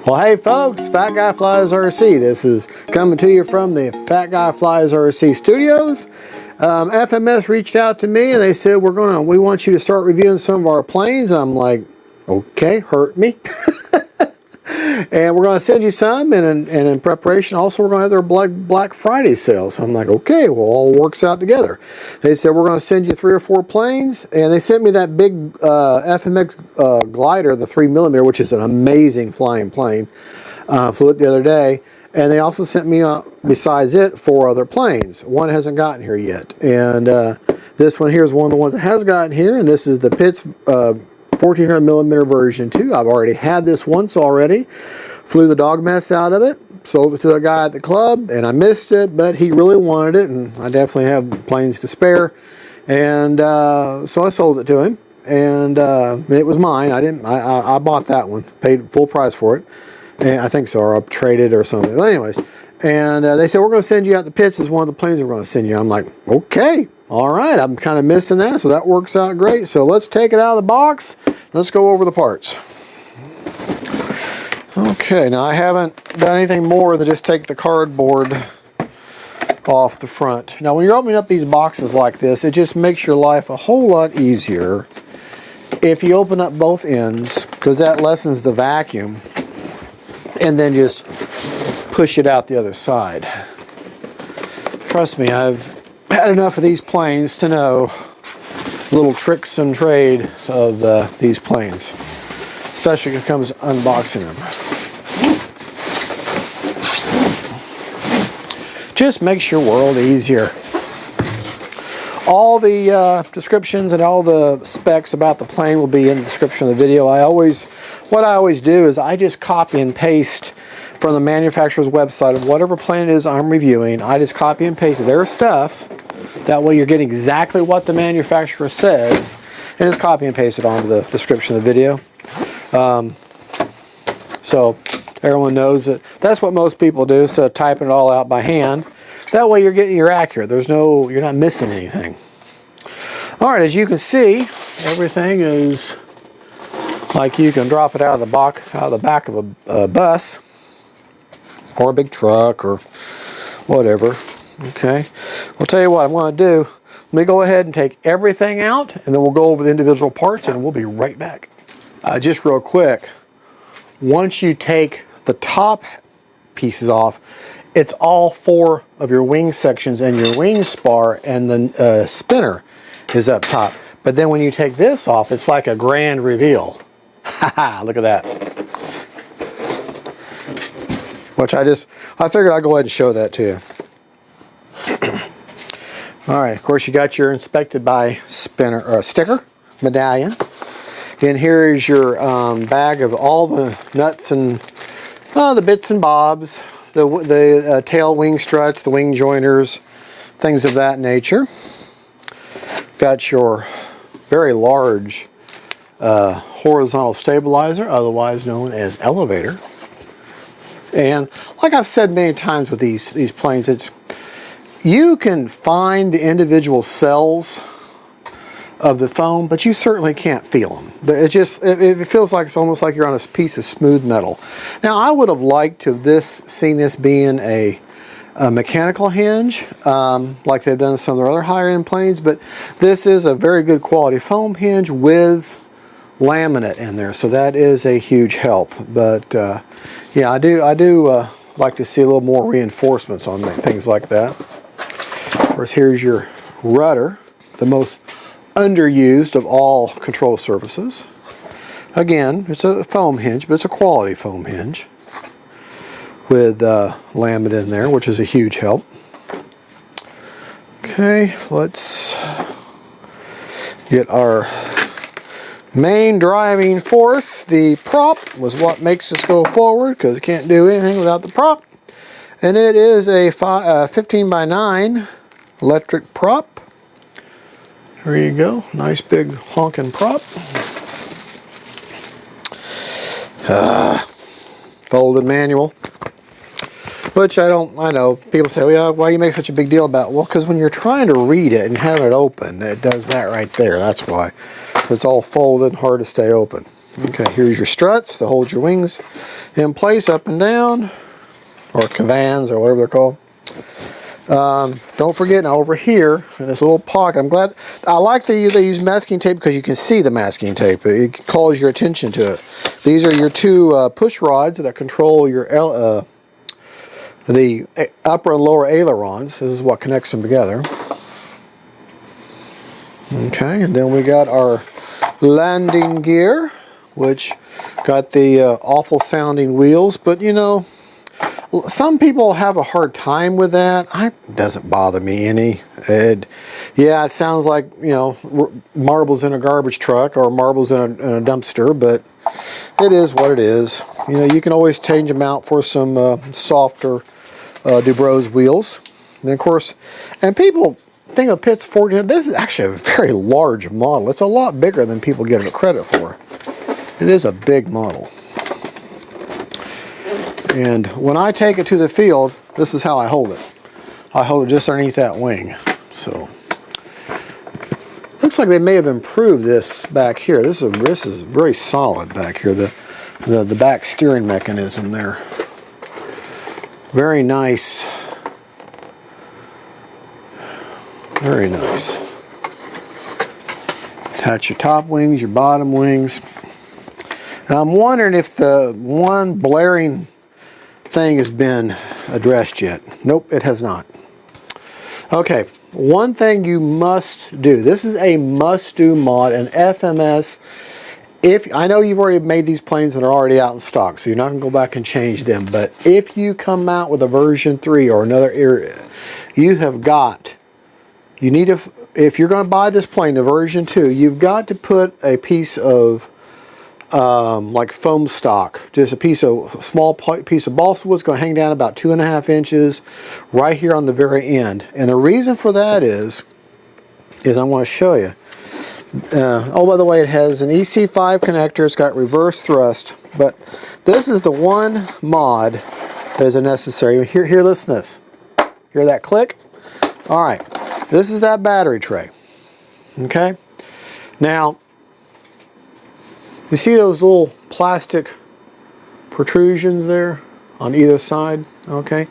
Well, hey folks, FatGuyFliesRC. This is coming to you from the FatGuyFliesRC studios. FMS reached out to me and they said, we want you to start reviewing some of our planes. I'm like, okay, hurt me. And we're going to send you some, and in preparation also we're going to have their Black Friday sale. So I'm like, okay, well, all works out together. They said we're going to send you 3 or 4 planes, and they sent me that big FMX glider, the 3mm, which is an amazing flying plane. Flew it the other day, and they also sent me, besides it, 4 other planes. One hasn't gotten here yet, and this one here is one of the ones that has gotten here, and this is the Pitts 1400mm version 2. I've already had this once already. Flew the dog mess out of it. Sold it to a guy at the club, and I missed it, but he really wanted it, and I definitely have planes to spare. And so I sold it to him, and it was mine. I bought that one, paid full price for it, and I think so, or I traded or something. But anyways, and they said we're going to send you out the Pitts as one of the planes we're going to send you. I'm like, okay. All right, I'm kind of missing that, so that works out great. So let's take it out of the box. Let's go over the parts. Okay, now I haven't done anything more than just take the cardboard off the front. Now when you're opening up these boxes like this, it just makes your life a whole lot easier if you open up both ends, because that lessens the vacuum, and then just push it out the other side. Trust me, I've had enough of these planes to know little tricks and trade of these planes, especially when it comes to unboxing them. Just makes your world easier. All the descriptions and all the specs about the plane will be in the description of the video. What I always do is I just copy and paste from the manufacturer's website of whatever plane it is I'm reviewing. I just copy and paste their stuff. That way you're getting exactly what the manufacturer says, and just copy and paste it onto the description of the video. So everyone knows that's what most people do, instead of typing it all out by hand. That way you're accurate. You're not missing anything. All right, as you can see, everything is like you can drop it out of the back of a bus or a big truck or whatever. Okay, I'll tell you what I'm going to do. Let me go ahead and take everything out, and then we'll go over the individual parts, and we'll be right back. Just real quick, once you take the top pieces off, it's all 4 of your wing sections and your wing spar, and the spinner is up top. But then when you take this off, it's like a grand reveal. Haha, look at that. Which I figured I'd go ahead and show that to you. All right, of course you got your inspected by sticker medallion. And here is your bag of all the nuts and the bits and bobs, the tail wing struts, the wing joiners, things of that nature. Got your very large horizontal stabilizer, otherwise known as elevator. And like I've said many times with these planes, you can find the individual cells of the foam, but you certainly can't feel them. It feels like it's almost like you're on a piece of smooth metal. Now I would have liked to have seen this being a mechanical hinge, like they've done some of their other higher end planes, but this is a very good quality foam hinge with laminate in there, so that is a huge help. But yeah, I do like to see a little more reinforcements on things like that. Of course, here's your rudder, the most underused of all control surfaces. Again, it's a foam hinge, but it's a quality foam hinge with laminate in there, which is a huge help. Okay, let's get our main driving force. The prop was what makes us go forward, because it can't do anything without the prop. And it is a 15x9 electric prop. There you go, nice big honking prop. Folded manual, which I know people say, well, why you make such a big deal about it? Well, because when you're trying to read it and have it open, it does that right there. That's why. It's all folded and hard to stay open. Okay, here's your struts to hold your wings in place up and down, or cavans, or whatever they're called. Don't forget, now over here in this little pocket, I'm glad, I like they use masking tape because you can see the masking tape. It calls your attention to it. These are your two push rods that control your the upper and lower ailerons. This is what connects them together. Okay, and then we got our landing gear, which got the awful sounding wheels, but you know, some people have a hard time with that. It doesn't bother me any. Yeah, it sounds like, you know, marbles in a garbage truck or marbles in a dumpster, but it is what it is. You know, you can always change them out for some softer Dubrow wheels. And of course, and people think of Pitts 1400. This is actually a very large model. It's a lot bigger than people give it credit for. It is a big model. And when I take it to the field, this is how I hold it. I hold it just underneath that wing. So, looks like they may have improved this back here. This is very solid back here. The back steering mechanism there. Very nice. Very nice. Attach your top wings, your bottom wings. And I'm wondering if the one blaring thing has been addressed yet. Nope, it has not. Okay, one thing you must do. This is a must-do mod, an FMS. If I know you've already made these planes that are already out in stock, so you're not going to go back and change them. But if you come out with a version 3 or another area, you have got. You need to. If you're going to buy this plane, the version 2, you've got to put a piece of like foam stock, just a small piece of balsa wood. It's going to hang down about 2.5 inches right here on the very end. And the reason for that is I want to show you. Oh, by the way, it has an EC5 connector. It's got reverse thrust, but this is the one mod that is unnecessary. Here, listen to this. Hear that click? All right, this is that battery tray. Okay, now. You see those little plastic protrusions there on either side? Okay.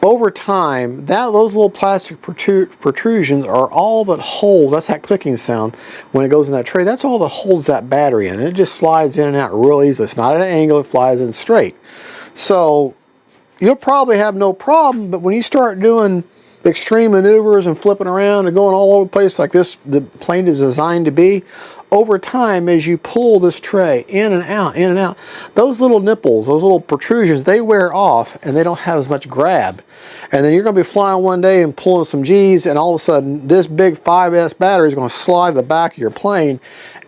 Over time, those little plastic protrusions are all that hold, that's that clicking sound when it goes in that tray, that's all that holds that battery in. And it just slides in and out real easily. It's not at an angle, it flies in straight. So you'll probably have no problem, but when you start doing extreme maneuvers and flipping around and going all over the place like this, the plane is designed to be, over time, as you pull this tray in and out, those little nipples, those little protrusions, they wear off and they don't have as much grab. And then you're going to be flying one day and pulling some G's, and all of a sudden this big 5S battery is going to slide to the back of your plane,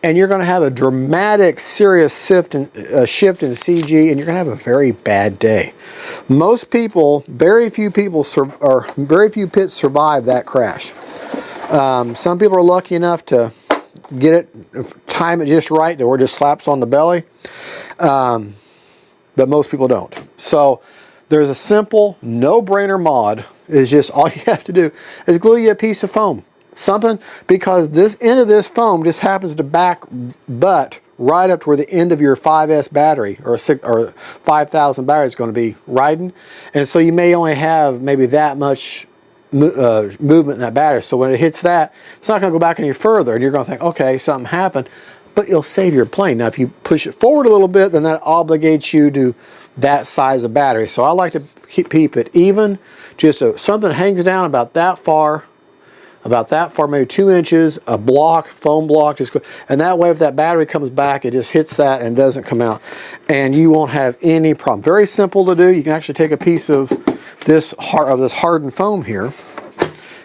and you're going to have a dramatic, serious shift in CG, and you're going to have a very bad day. Most people, very few Pitts survive that crash. Some people are lucky enough to get it, time it just right, where it just slaps on the belly, but most people don't. So there's a simple, no-brainer mod. Is just all you have to do is glue you a piece of foam, something, because this end of this foam just happens to back butt right up to where the end of your 5S battery or 5,000 battery is going to be riding, and so you may only have maybe that much movement in that battery. So when it hits that, it's not going to go back any further, and you're going to think, okay, something happened, but you'll save your plane. Now if you push it forward a little bit, then that obligates you to that size of battery. So I like to keep it even, just something hangs down about that far, maybe 2 inches, a block, foam block, and that way if that battery comes back, it just hits that and doesn't come out, and you won't have any problem. Very simple to do. You can actually take a piece of this hardened foam here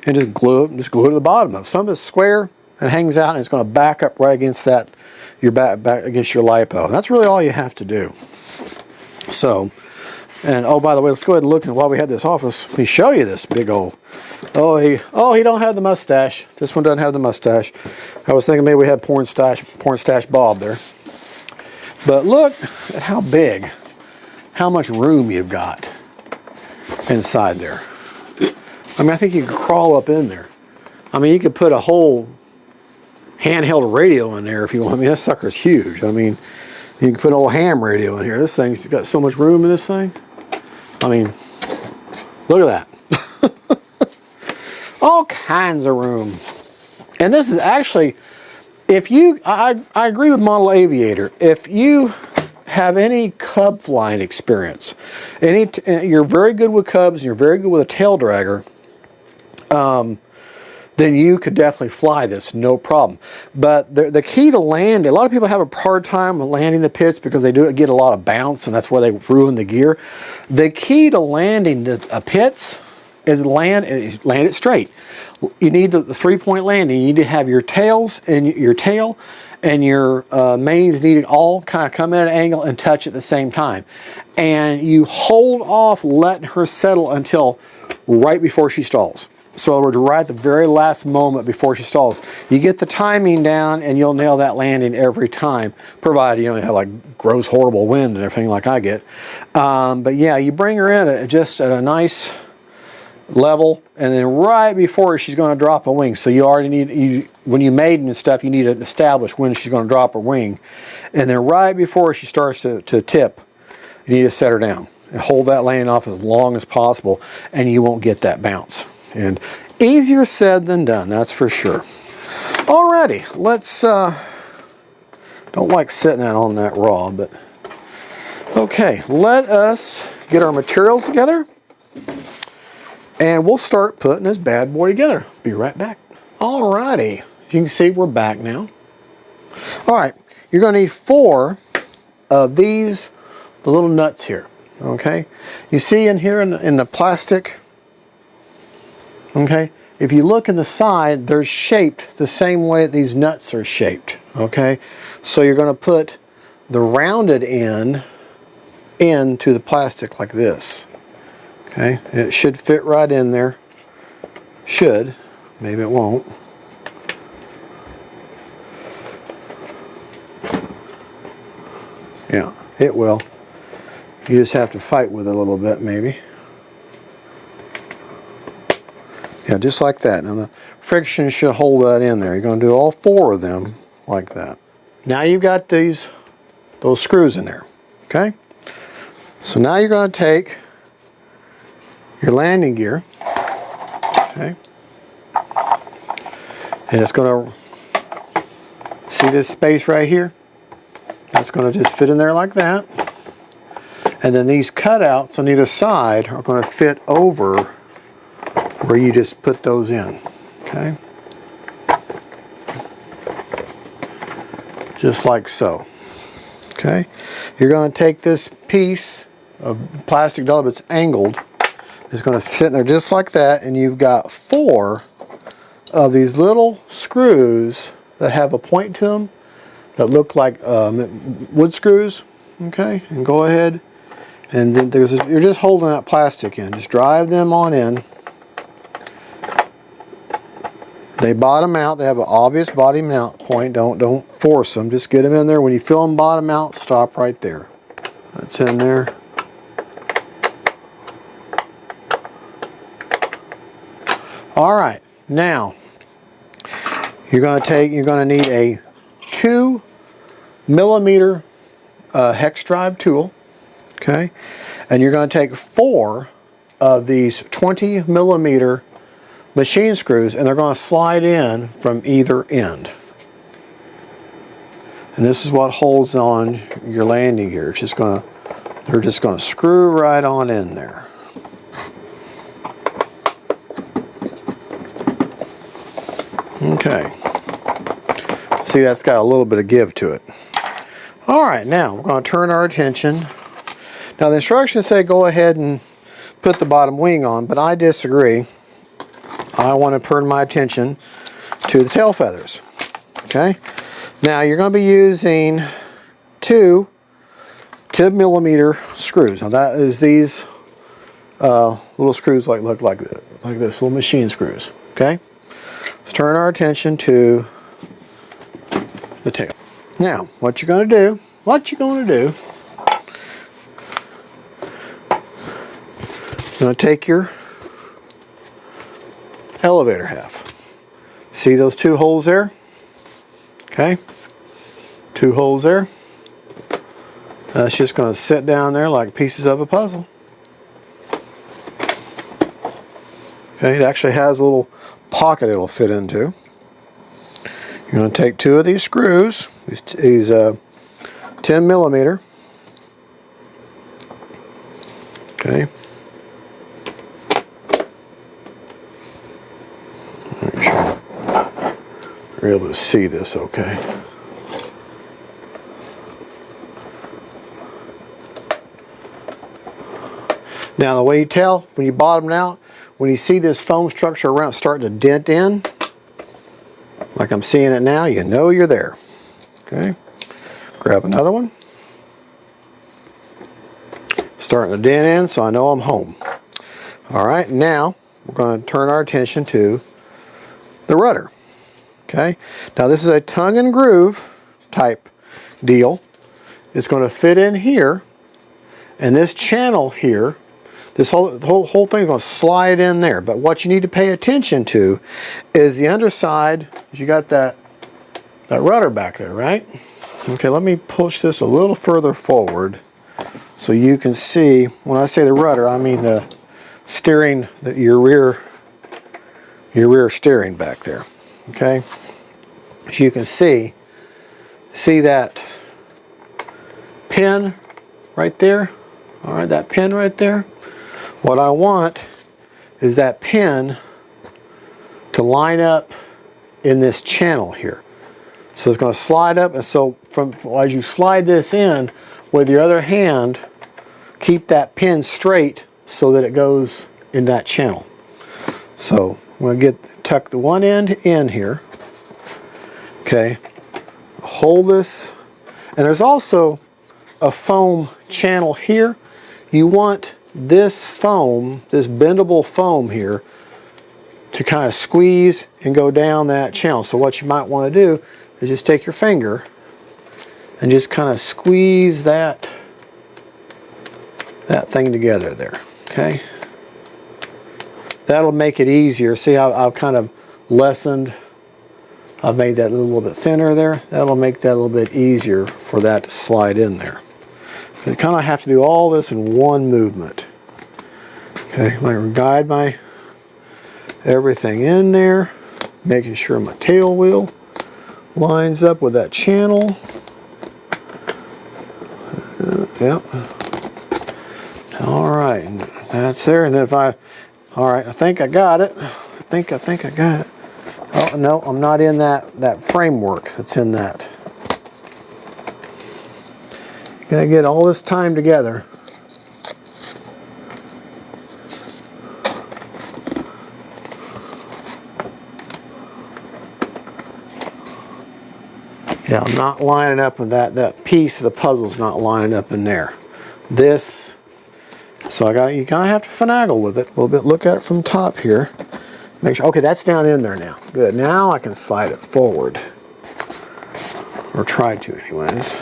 and just glue it to the bottom of it. Some is square and hangs out, and it's going to back up right against that, your back against your LiPo. And that's really all you have to do. So, and oh, by the way, let's go ahead and look, and while we had this office, let me show you this big old, he don't have the mustache. This one doesn't have the mustache. I was thinking maybe we had porn stash Bob there. But look at how big, how much room you've got inside there. I mean, I think you could crawl up in there. I mean, you could put a whole handheld radio in there if you want. I mean, that sucker's huge. I mean, you can put an old ham radio in here. This thing's got so much room in this thing. I mean, look at that. All kinds of room. And this is actually, if you, I agree with Model Aviator. If you have any cub flying experience, you're very good with cubs and you're very good with a tail dragger, then you could definitely fly this, no problem. But the key to landing, a lot of people have a hard time with landing the pits because they do get a lot of bounce, and that's where they ruin the gear. The key to landing the pits is land it straight. You need the 3-point landing. You need to have your tails and your tail and your mains need to all kind of come at an angle and touch at the same time. And you hold off letting her settle until right before she stalls. So in other words, right at the very last moment before she stalls. You get the timing down and you'll nail that landing every time, provided you don't have like gross horrible wind and everything like I get. But yeah, you bring her in just at a nice level, and then right before she's going to drop a wing. So you already need, when you maiden and stuff, you need to establish when she's going to drop her wing. And then right before she starts to tip, you need to set her down and hold that landing off as long as possible, and you won't get that bounce. And easier said than done, that's for sure. Alrighty, let's, don't like sitting that on that raw, but okay, let us get our materials together and we'll start putting this bad boy together. Be right back. Alrighty, you can see we're back now. Alright, you're going to need 4 of these little nuts here, okay? You see in here in the plastic, okay? If you look in the side, they're shaped the same way that these nuts are shaped, okay? So you're going to put the rounded end into the plastic like this, okay? And it should fit right in there. Should. Maybe it won't. Yeah, it will. You just have to fight with it a little bit, maybe. Yeah, just like that. Now the friction should hold that in there. You're going to do all 4 of them like that. Now you've got those screws in there, okay? So now you're going to take your landing gear, okay? And it's going to, see this space right here? That's going to just fit in there like that. And then these cutouts on either side are going to fit over where you just put those in, okay? Just like so, okay? You're going to take this piece of plastic dollop that's angled. It's going to fit in there just like that, and you've got 4 of these little screws that have a point to them that look like wood screws, okay? And go ahead, and then you're just holding that plastic in. Just drive them on in. They bottom out. They have an obvious bottom out point. Don't force them. Just get them in there. When you feel them bottom out, stop right there. That's in there. All right. Now you're going to need a 2mm hex drive tool. Okay, and you're going to take 4 of these 20mm machine screws, and they're going to slide in from either end. And this is what holds on your landing gear. It's just going to, they're just going to screw right on in there. Okay. See, that's got a little bit of give to it. All right, now we're going to turn our attention. Now the instructions say go ahead and put the bottom wing on, but I disagree. I want to turn my attention to the tail feathers. Okay, now you're going to be using 2 10mm screws. Now that is these little screws look like this, little machine screws. Okay, let's turn our attention to the tail. Now what you're going to do, you're going to take your elevator half. See those 2 holes there? Okay, 2 holes there. That's just going to sit down there like pieces of a puzzle. Okay, it actually has a little pocket it'll fit into. You're going to take 2 of these screws, these 10 millimeter. Okay. Make sure you're able to see this okay. Now the way you tell when you bottom it out, when you see this foam structure around starting to dent in, like I'm seeing it now, you know you're there. Okay. Grab another one. Starting to dent in, so I know I'm home. Alright, now we're going to turn our attention to the rudder. Okay, now this is a tongue and groove type deal. It's going to fit in here, and this channel here, this whole thing is going to slide in there. But what you need to pay attention to is the underside. You got that rudder back there, right? Okay, let me push this a little further forward so you can see. When I say the rudder, I mean the steering, your rear steering back there. Okay, as you can see that pin right there. All right, that pin right there. What I want is that pin to line up in this channel here. So it's going to slide up, and so as you slide this in with your other hand, keep that pin straight so that it goes in that channel. So I'm going to tuck the one end in here. Okay, hold this, and there's also a foam channel here. You want this foam, this bendable foam here, to kind of squeeze and go down that channel. So what you might want to do is just take your finger and just kind of squeeze that thing together there. Okay, that'll make it easier. See how I've kind of lessened, I've made that a little bit thinner there. That'll make that a little bit easier for that to slide in there. You kind of have to do all this in one movement. Okay, I'm going to guide my everything in there, making sure my tail wheel lines up with that channel. Yep. All right, and that's there. And if all right, I think I got it. I think I got it. Oh no, I'm not in that framework that's in that. Gotta get all this time together. Yeah, I'm not lining up with that piece of the puzzle's not lining up in there. This, so you kind of have to finagle with it a little bit. Look at it from top here. Make sure, okay, that's down in there now. Good, now I can slide it forward. Or try to anyways.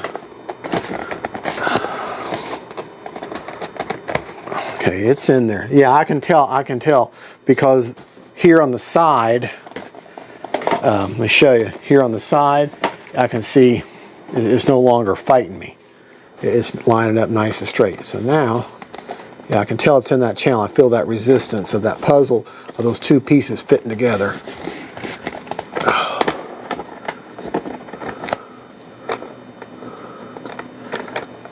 Okay, it's in there. Yeah, I can tell because here on the side, let me show you. Here on the side, I can see it's no longer fighting me. It's lining up nice and straight. So now, yeah, I can tell it's in that channel. I feel that resistance of that puzzle of those two pieces fitting together.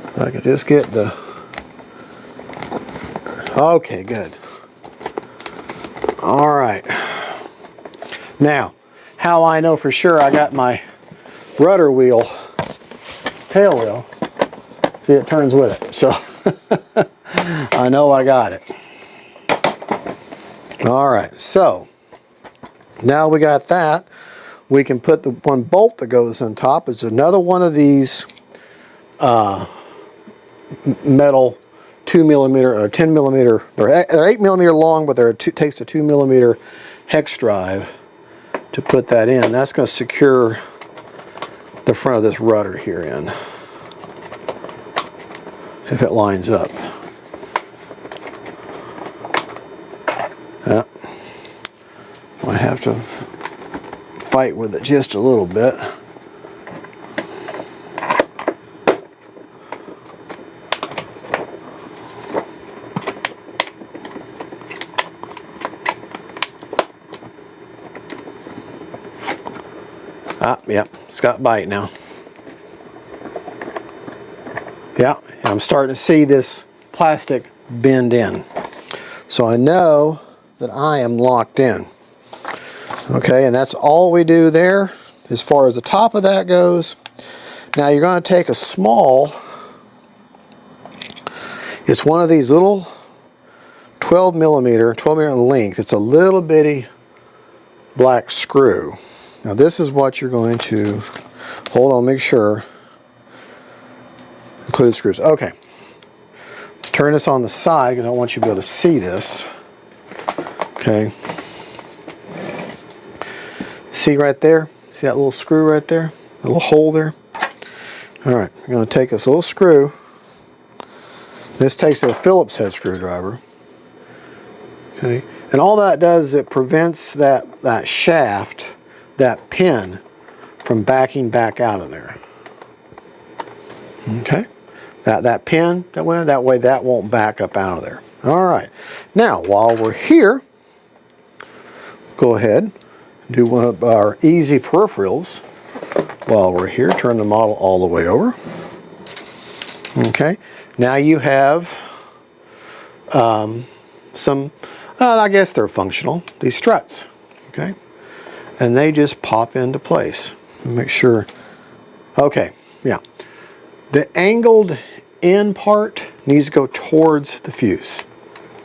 If I could just get the... Okay, good. All right. Now, how I know for sure I got my rudder wheel, tail wheel, see, it turns with it. So I know I got it. All right, so now we got that. We can put the one bolt that goes on top. It's another one of these metal 2mm or 10mm. They're 8mm long, but takes a 2mm hex drive to put that in. That's going to secure the front of this rudder here in, if it lines up. Yeah. I have to fight with it just a little bit. Ah, yep, it's got bite now. Yeah, I'm starting to see this plastic bend in. So I know that I am locked in. Okay, and that's all we do there as far as the top of that goes. Now you're going to take a small, it's one of these little 12 millimeter length. It's a little bitty black screw. Now this is what you're going to, hold on, make sure, include screws. Okay, turn this on the side because I want you to be able to see this. Okay, see right there? See that little screw right there? A little hole there? All right, I'm going to take this little screw. This takes a Phillips head screwdriver. Okay, and all that does is it prevents that shaft, that pin, from backing back out of there. Okay, that pin that way that won't back up out of there. All right, now while we're here, go ahead and do one of our easy peripherals. While we're here, turn the model all the way over. Okay, now you have some, I guess they're functional, these struts. Okay, and they just pop into place. Make sure, okay, yeah. The angled end part needs to go towards the fuse.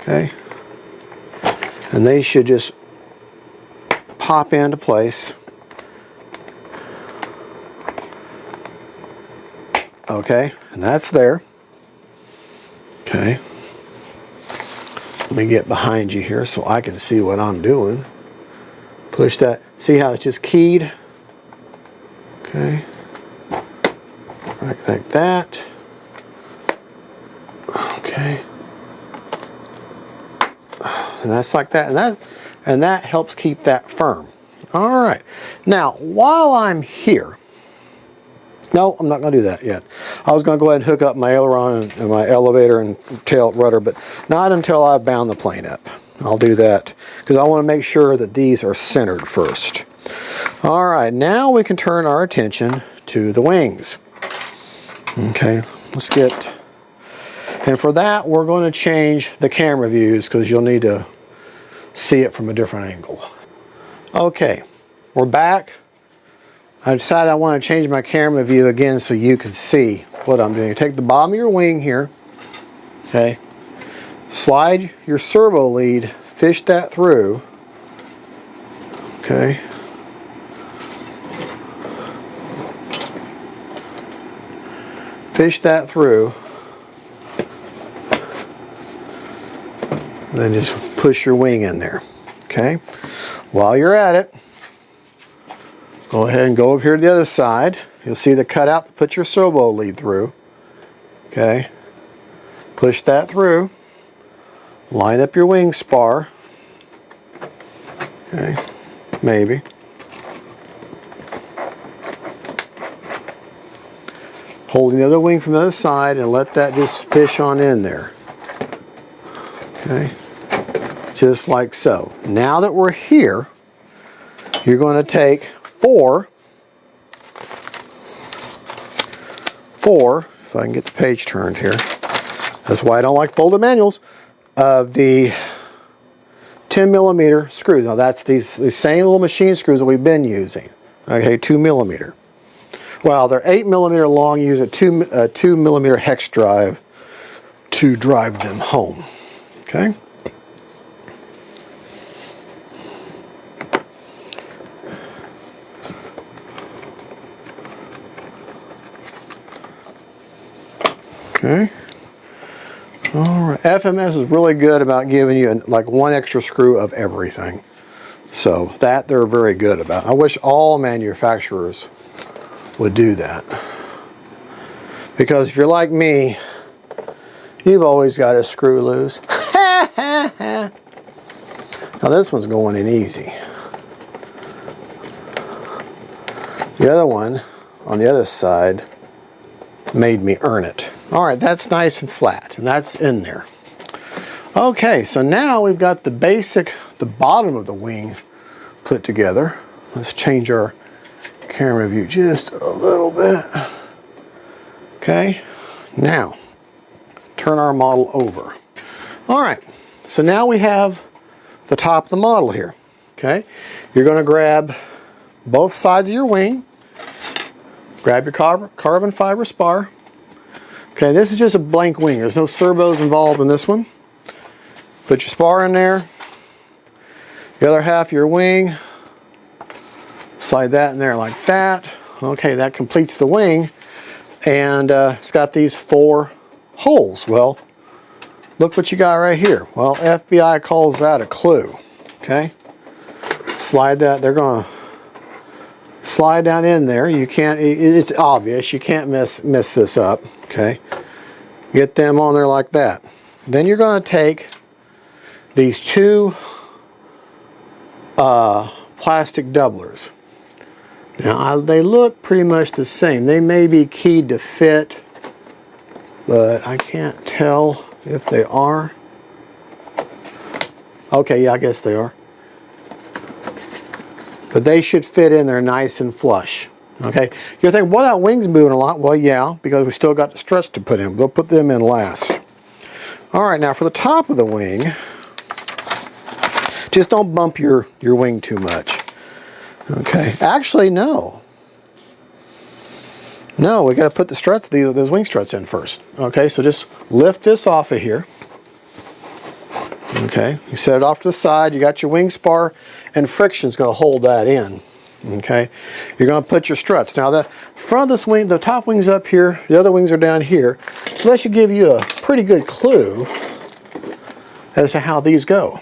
Okay, and they should just pop into place. Okay, and that's there. Okay, let me get behind you here so I can see what I'm doing. Push that, see how it's just keyed? Okay, right like that. Okay, and that's like that, and that helps keep that firm. All right, now while I'm here, no, I'm not going to do that yet. I was going to go ahead and hook up my aileron and my elevator and tail rudder, but not until I've bound the plane up. I'll do that because I want to make sure that these are centered first. All right, now we can turn our attention to the wings. Okay, let's get, and for that we're going to change the camera views because you'll need to see it from a different angle. Okay, we're back. I decided I want to change my camera view again so you can see what I'm doing. Take the bottom of your wing here, okay, slide your servo lead, fish that through, okay, fish that through, and then just push your wing in there, okay. While you're at it, go ahead and go over here to the other side. You'll see the cutout to put your servo lead through. Okay. Push that through. Line up your wing spar. Okay. Maybe. Holding the other wing from the other side and let that just fish on in there. Okay. Just like so. Now that we're here, you're going to take four, if I can get the page turned here, that's why I don't like folded manuals, of the 10 millimeter screws. Now that's these same little machine screws that we've been using, okay, 2 millimeter. Well, they're 8 millimeter long, use a 2 millimeter hex drive to drive them home, okay. Okay. All right. FMS is really good about giving you like one extra screw of everything. So that they're very good about. I wish all manufacturers would do that. Because if you're like me, you've always got a screw loose. Now this one's going in easy. The other one on the other side made me earn it. All right, that's nice and flat, and that's in there. Okay, so now we've got the basic, the bottom of the wing put together. Let's change our camera view just a little bit. Okay, now turn our model over. All right, so now we have the top of the model here. Okay, you're going to grab both sides of your wing, grab your carbon fiber spar. Okay, this is just a blank wing. There's no servos involved in this one. Put your spar in there. The other half of your wing, slide that in there like that. Okay, that completes the wing. And it's got these 4 holes. Well, look what you got right here. Well, FBI calls that a clue. Okay, slide that. They're going to slide down in there. You can't, it's obvious, you can't mess this up. Okay, get them on there like that. Then you're going to take these 2 plastic doublers. Now they look pretty much the same. They may be keyed to fit, but I can't tell if they are. Okay, yeah, I guess they are. But they should fit in there nice and flush. Okay, you're thinking, well, that wing's moving a lot. Well, yeah, because we still got the struts to put in. We'll put them in last. All right, now for the top of the wing, just don't bump your wing too much. Okay, actually, no. No, we got to put the struts, those wing struts in first. Okay, so just lift this off of here. Okay, you set it off to the side. You got your wing spar, and friction's going to hold that in. Okay, you're going to put your struts. Now the front of this wing, the top wing's up here, the other wings are down here. So that should give you a pretty good clue as to how these go.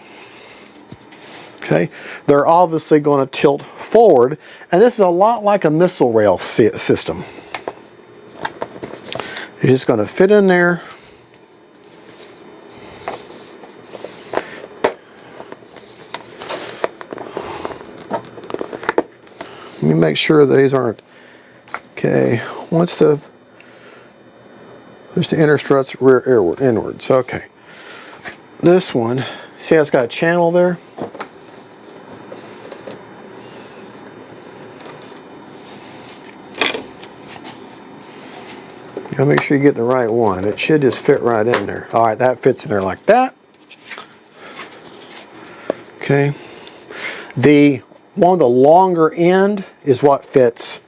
Okay, they're obviously going to tilt forward, and this is a lot like a missile rail system. You're just going to fit in there. Let me make sure these aren't, okay, once there's the inner struts, rear inwards, okay. This one, see how it's got a channel there? You gotta make sure you get the right one. It should just fit right in there. All right, that fits in there like that. Okay. The one, the longer end is what fits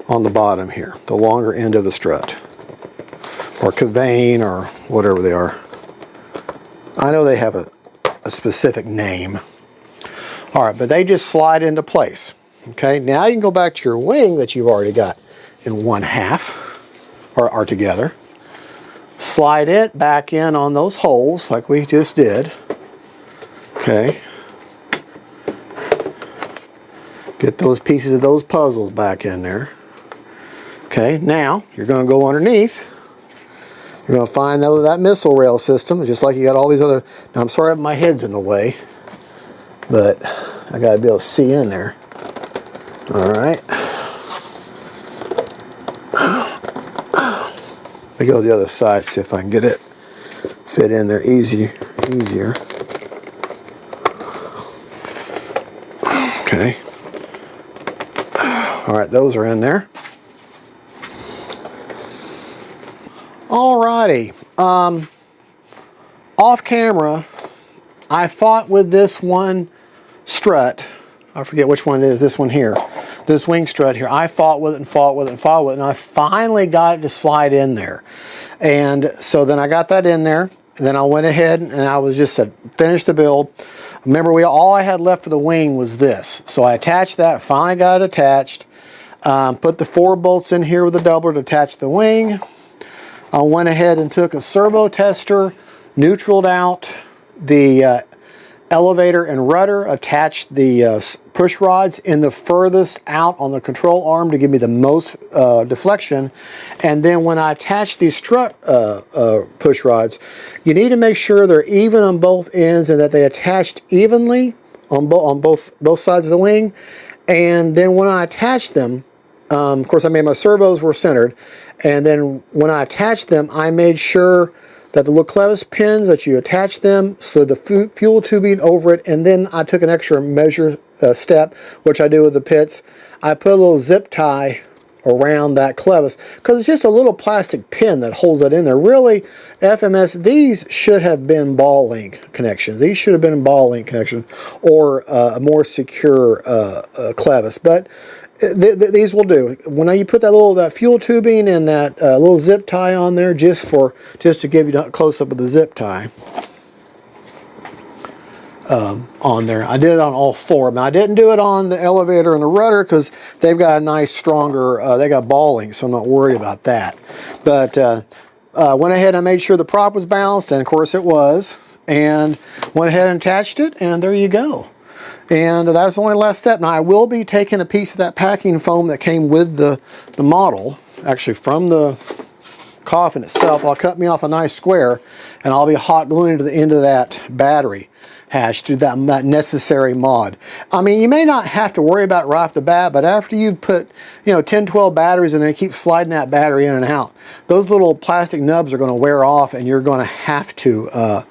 on the bottom here. The longer end of the strut. Or cavane or whatever they are. I know they have a specific name. All right, but they just slide into place. Okay, now you can go back to your wing that you've already got in 1/2 or together. Slide it back in on those holes like we just did. Okay. Get those pieces of those puzzles back in there. Okay, now you're going to go underneath. You're going to find that missile rail system, just like you got all these other. Now I'm sorry my head's in the way, but I got to be able to see in there. All right. Let me go to the other side, see if I can get it fit in there easier. Okay. All right, those are in there. Alrighty. Off camera, I fought with this one strut. I forget which one it is. This one here. This wing strut here. I fought with it and fought with it and fought with it, and I finally got it to slide in there. And so then I got that in there. And then I went ahead and I was just finished the build. Remember, all I had left for the wing was this. So I attached that. Finally got it attached. Put the 4 bolts in here with the doubler to attach the wing. I went ahead and took a servo tester, neutraled out the elevator and rudder, attached the push rods in the furthest out on the control arm to give me the most deflection. And then when I attach these strut push rods, you need to make sure they're even on both ends and that they attached evenly on both sides of the wing. And then when I attach them, of course I made my servos were centered, and then when I attached them, I made sure that the little clevis pins that you attach them, slid the fuel tubing over it, and then I took an extra measure step, which I do with the pits. I put a little zip tie around that clevis because it's just a little plastic pin that holds it in there. Really, FMS, these should have been ball link connections. These should have been ball link connections or a more secure clevis, but these will do. When you put that fuel tubing and that little zip tie on there, just to give you a close up of the zip tie on there. I did it on all four. Now I didn't do it on the elevator and the rudder because they've got a nice stronger, they got ball links, so I'm not worried about that. But went ahead and made sure the prop was balanced, and of course it was, and went ahead and attached it, and there you go. And that was the only last step. Now I will be taking a piece of that packing foam that came with the model, actually from the coffin itself. I'll cut me off a nice square, and I'll be hot gluing it to the end of that battery hash to that necessary mod. I mean, you may not have to worry about it right off the bat, but after you put, 10, 12 batteries and then keep sliding that battery in and out, those little plastic nubs are going to wear off, and you're going to have to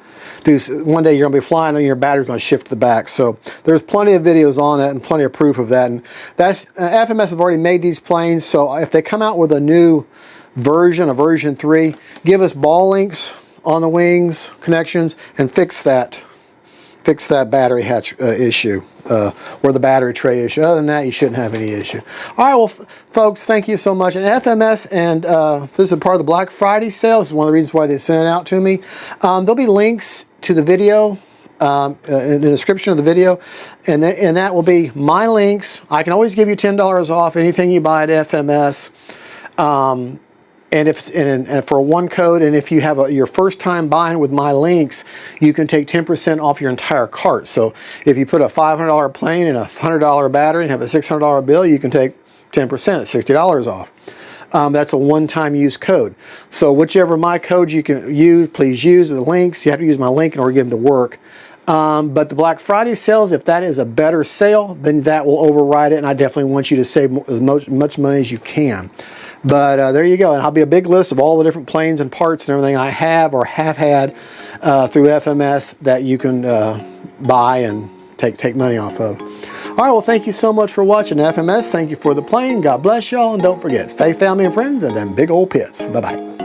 one day you're going to be flying and your battery's going to shift to the back. So there's plenty of videos on that and plenty of proof of that. And that's FMS have already made these planes, so if they come out with a new version, a version 3, give us ball links on the wings connections and fix that battery hatch issue, or the battery tray issue. Other than that, you shouldn't have any issue. All right, well, folks, thank you so much. And FMS, and this is part of the Black Friday sale. This is one of the reasons why they sent it out to me. There'll be links to the video in the description of the video, and that will be my links. I can always give you $10 off anything you buy at FMS. And for one code, and if you have your first time buying with my links, you can take 10% off your entire cart. So if you put a $500 plane and a $100 battery and have a $600 bill, you can take 10% at $60 off. That's a one-time use code. So whichever my code you can use, please use the links. You have to use my link in order to get them to work. But the Black Friday sales, if that is a better sale, then that will override it, and I definitely want you to save as much money as you can. But there you go, and I'll be a big list of all the different planes and parts and everything I have or have had through FMS that you can buy and take money off of. All right, well, thank you so much for watching FMS. Thank you for the plane. God bless y'all, and don't forget, faith, family, and friends, and them big old pits. Bye-bye.